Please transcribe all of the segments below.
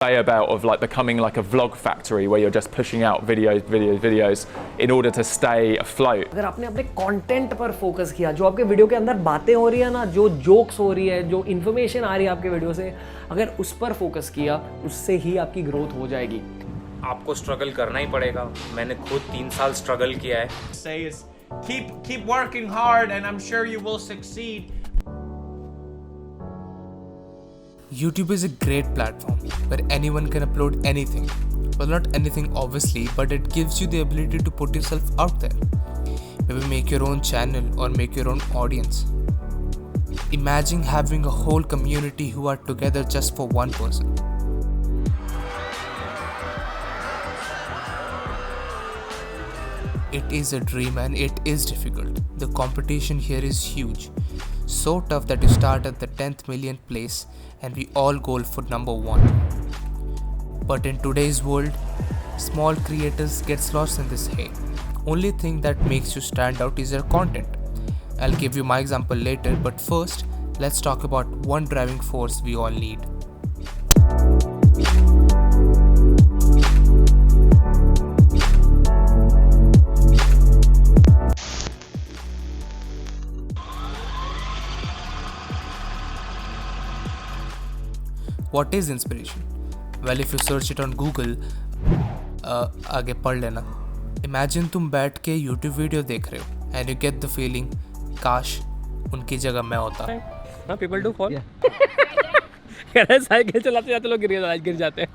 say about of like becoming like a vlog factory where you're just pushing out videos in order to stay afloat. अगर आपने अपने content पर focus किया, जो आपके video के अंदर बातें हो रही है ना, जो जोक्स हो रही है, जो इन्फॉर्मेशन आ रही है आपके वीडियो से, अगर उस पर फोकस किया, उससे ही आपकी ग्रोथ हो जाएगी। आपको स्ट्रगल करना ही पड़ेगा। मैंने खुद 3 साल स्ट्रगल किया है। Say is keep working hard and I'm sure you will succeed. YouTube is a great platform where anyone can upload anything. Well, not anything obviously, but it gives you the ability to put yourself out there. Maybe make your own channel or make your own audience. Imagine having a whole community who are together just for one person. It is a dream and it is difficult. The competition here is huge. So tough that you start at the 10th millionth place and we all goal for number 1. But in today's world, small creators gets lost in this hay. Only thing that makes you stand out is your content. I'll give you my example later, but first, let's talk about one driving force we all need. What is inspiration? Well, if you search it on Google, आगे पढ़ लेना. Imagine तुम बैठ के YouTube video देख रहे हो and you get the feeling, काश उनकी जगह मैं होता. हाँ, people do fall. कह रहे साइकिल चलाते जाते लोग गिर जाते हैं.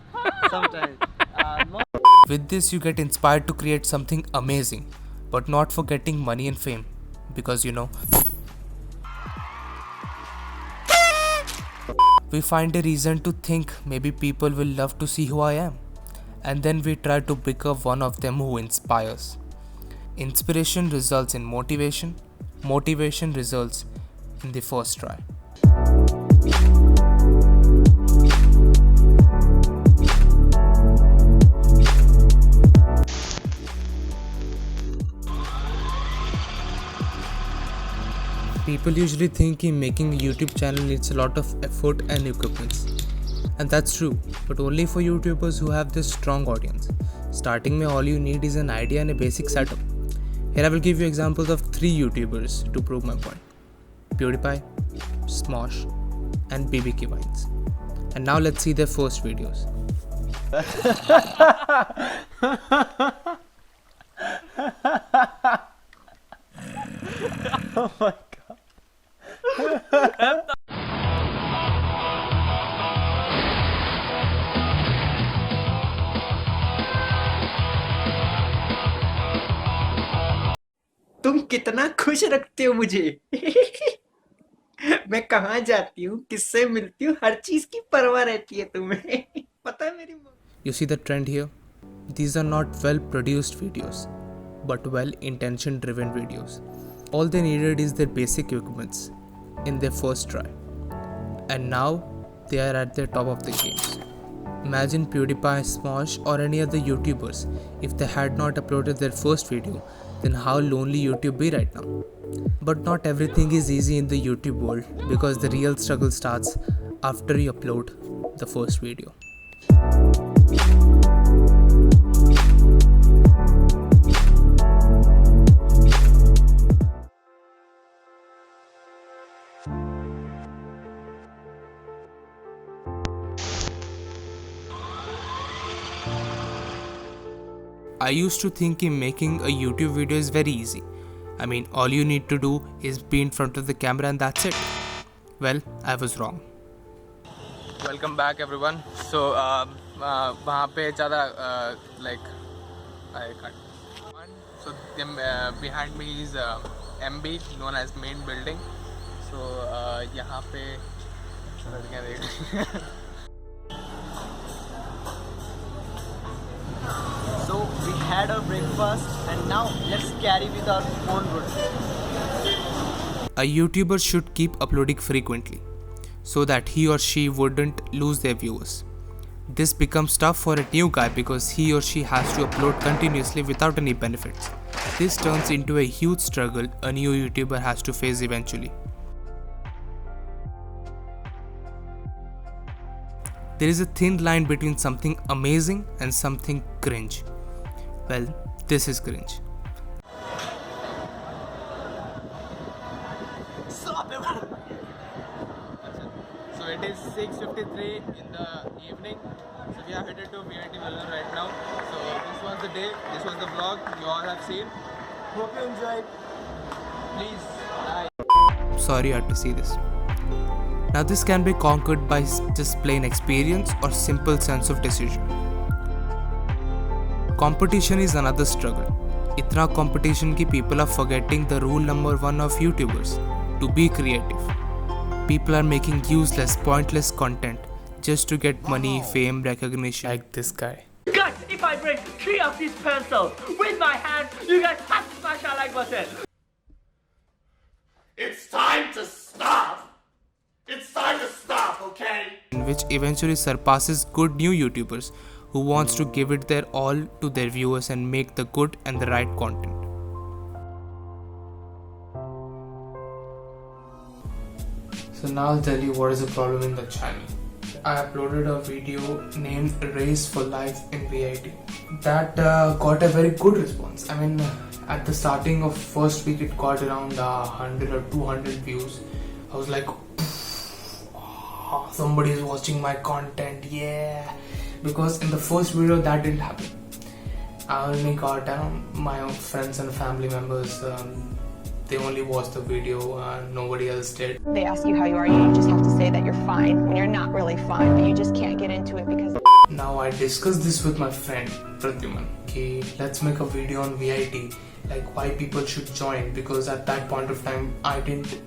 With this, you get inspired to create something amazing, but not for getting money and fame, because you know. We find a reason to think maybe people will love to see who I am, and then we try to become one of them who inspires. Inspiration results in motivation, motivation results in the first try. People usually think making a YouTube channel needs a lot of effort and equipments. And that's true, but only for YouTubers who have this strong audience. Starting में all you need is an idea and a basic setup. Here I will give you examples of 3 YouTubers to prove my point. PewDiePie, Smosh, and BBK Vines. And now let's see their first videos. Oh my god. तुम कितना खुश रखते हो मुझे। मैं कहाँ जाती हूँ, किससे मिलती हूँ, हर चीज की परवाह रहती है तुम्हें। पता है मेरी। You see the trend here? These are not well produced videos, but well intention driven videos. All they needed is their basic equipments in their first try. And now they are at the top of the games. Imagine PewDiePie, Smosh or any other YouTubers, if they had not uploaded their first video, then how lonely YouTube be right now. But not everything is easy in the YouTube world, because the real struggle starts after you upload the first video. I used to think making a YouTube video is very easy. I mean, all you need to do is be in front of the camera and that's it. Well, I was wrong. Welcome back everyone. So, वहाँ पे ज़्यादा like I can't. So behind me is MB, known as main building. So यहाँ पे लड़कियाँ देख रही हैं. So we had our breakfast and now let's carry with our own routine. A YouTuber should keep uploading frequently so that he or she wouldn't lose their viewers. This becomes tough for a new guy because he or she has to upload continuously without any benefits. This turns into a huge struggle a new YouTuber has to face eventually. There is a thin line between something amazing and something cringe. Well, this is cringe. So it is 6:53 in the evening. So we are headed to VIT Vellore right now. So this was the day, this was the vlog you all have seen. Hope you enjoyed. Please, bye. Sorry I had to see this. Now this can be conquered by just plain experience or simple sense of decision. Competition is another struggle. Itna competition ki people are forgetting the rule number 1 of YouTubers, to be creative. People are making useless, pointless content just to get money, fame, recognition. Like this guy. Guys, if I break 3 of these pencils with my hand, you guys have to smash that like button. It's time to stop! It's time to stop, okay? Which eventually surpasses good new YouTubers who wants to give it their all to their viewers and make the good and the right content. So now I'll tell you what is the problem in the channel. I uploaded a video named Race for Life in VIT. That got a very good response. I mean, at the starting of first week it got around 100 or 200 views. I was like, somebody is watching my content, yeah. Because in the first video that didn't happen. I only got my own friends and family members. They only watched the video, nobody else did. They ask you how you are, you just have to say that you're fine when you're not really fine, but you just can't get into it because... Now I discussed this with my friend Pradyuman. Okay, let's make a video on VIT, like why people should join, because at that point of time I didn't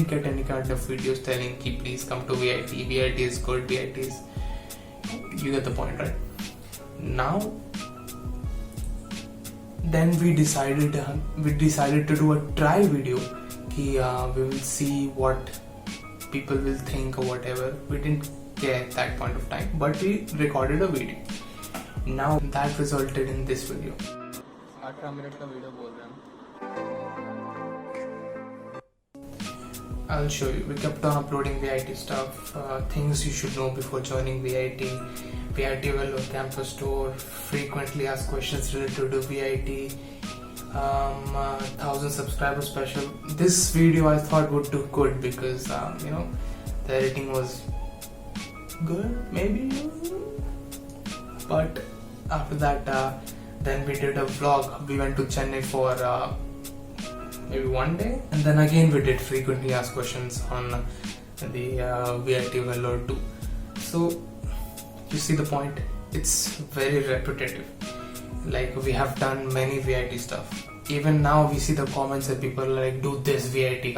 get any kind of videos telling ki please come to VIT, VIT is good, VIT is... You get the point, right? Now then we decided to do a trial video ki we will see what people will think or whatever. We didn't care at that point of time, but we recorded a video. Now that resulted in this video. 18 minute का video बोल रहे हैं. I'll show you. We kept on uploading VIT stuff, things you should know before joining VIT, VIT Vellore campus tour, frequently asked questions related to VIT, 1000 subscriber special. This video I thought would do good because the editing was good, maybe. But after that, then we did a vlog. We went to Chennai for maybe one day, and then again we did frequently asked questions on the VIT Vellore 2. So you see the point, it's very repetitive. Like we have done many VIT stuff. Even now we see the comments that people are like, do this VIT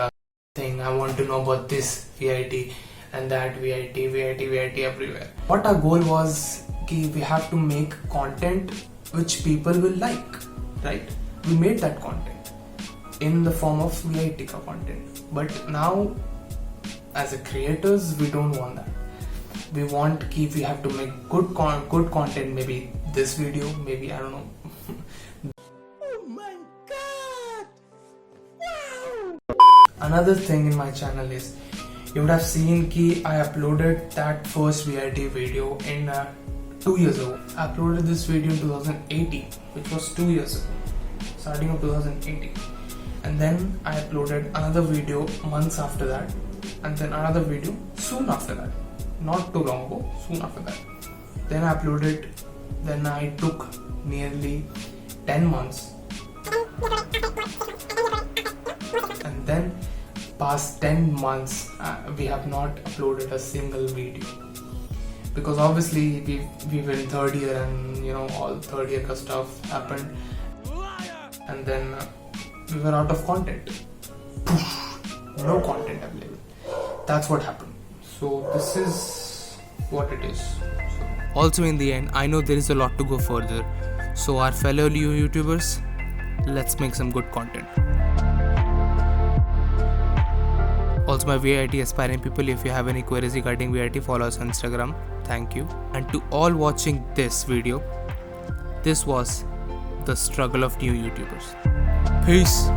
thing, I want to know about this VIT and that VIT everywhere. What our goal was, we have to make content which people will like, right? We made that content in the form of VIT content, but now as a creators we don't want that. We want we have to make good content, maybe this video, maybe I don't know. Oh my god! Wow! Another thing in my channel is, you would have seen I uploaded that first VIT video in 2 years ago. I uploaded this video in 2018, which was 2 years ago, starting of 2018. And then I uploaded another video months after that, and then another video soon after that, not too long ago, soon after that. Then I uploaded, then I took nearly 10 months, and then past 10 months we have not uploaded a single video, because obviously we were in third year, and all third year stuff happened, and then we were out of content. No content available. That's what happened. So this is what it is. Also in the end, I know there is a lot to go further. So our fellow new YouTubers, let's make some good content. Also my VIT aspiring people, if you have any queries regarding VIT, follow us on Instagram. Thank you. And to all watching this video, this was the struggle of new YouTubers. Peace.